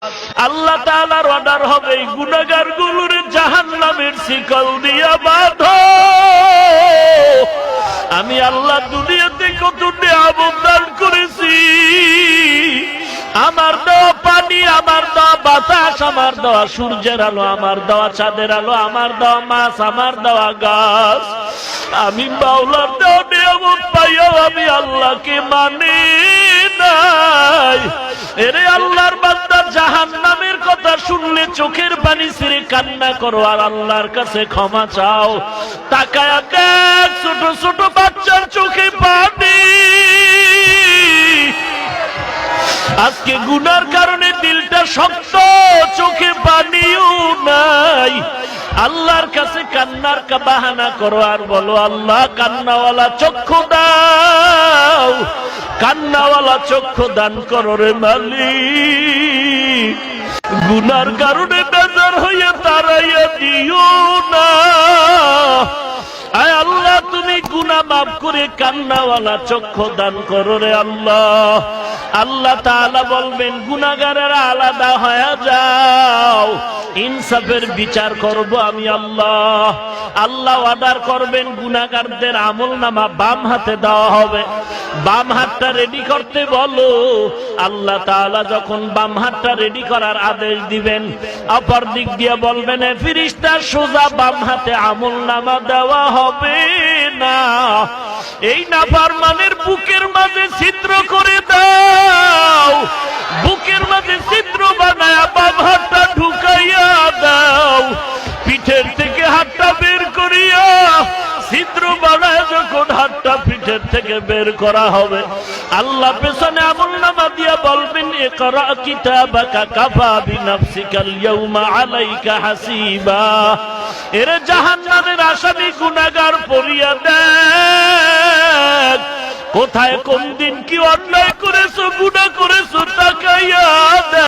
আল্লাহ তাআলার অর্ডার হবে এই গুনাহগারগুলোর জাহান্নামের শিকল দিয়া বাঁধো। আমি আল্লাহ দুনিয়াতে কত নিয়ামত দান করেছি, আমার দেওয়া পানি, আমার দেওয়া বাতাস, আমার দেওয়া সূর্যের আলো, আমার দেওয়া চাঁদের আলো, আমার দেওয়া মাছ, আমার দেওয়া গাছ, আমি মাওলার দেওয়া নিয়ামত পাইয়াও আমি আল্লাহকে মানি নাই। এরে আল্লাহর বান্দা, জাহান্নামের কথা শুনলে চোখের পানি ছেড়ে কান্না করো আর আল্লাহর কাছে ক্ষমা চাও। তাকায়া দেখ ছোট ছোট বাচ্চার চোখে পানি। আজকে গুনার কারণে দিলটা শক্ত, চোখে পানিও নাই। আল্লাহর কাছে কান্নার বাহানা করো আর বলো, আল্লাহ কান্নাওয়ালা চক্ষু দাও, কান্নাওয়ালা চক্ষু দান করো রে মালিক। গুনার কারণে বেজার হইয়া তাড়াইয়া দিও না। আয় আল্লাহ, তুমি গুনাহ মাফ করে কান্নাওয়ালা চক্ষু দান করো রে আল্লাহ। আল্লাহ তাআলা বলবেন, গুনাহগারেরা আলাদা হয়ে যাও, ইনসাফের বিচার করব আমি আল্লাহ। আল্লাহ অর্ডার করবেন, গুনাহগারদের আমলনামা বাম হাতে দেওয়া হবে। বাম হাতটা রেডি করতে বলো। আল্লাহ তাআলা যখন বাম হাতটা রেডি করার আদেশ দিবেন, অপর দিক দিয়ে বলবেন, এ ফেরেশতা সোজা বাম হাতে আমলনামা দেওয়া হবে না। এই নাফরমানের বুকের মাঝে ছিদ্র করে দাও, বুকের মাঝে ছিদ্র বানায়া বাম হাতটা ঢুকাইয়া দাও। পিঠের থেকে হাতটা বের করিয়া ছিদ্র বানায় যখন হাতটা পিঠের থেকে বের করা হবে, আল্লাহ পেছনে আমলনামা দিয়া বলবেন, ইকরা কিতাবাকা কাফা বিনাফসিকাল ইয়াউমা আলাইকা হাসিবা। এর জাহান্নামের আসামি গুনাহগার পড়িয়া দেখ, কোথায় কোন দিন কি অন্যায় করেছো, গুনাহ করেছো, তাকাইয়া দেখ।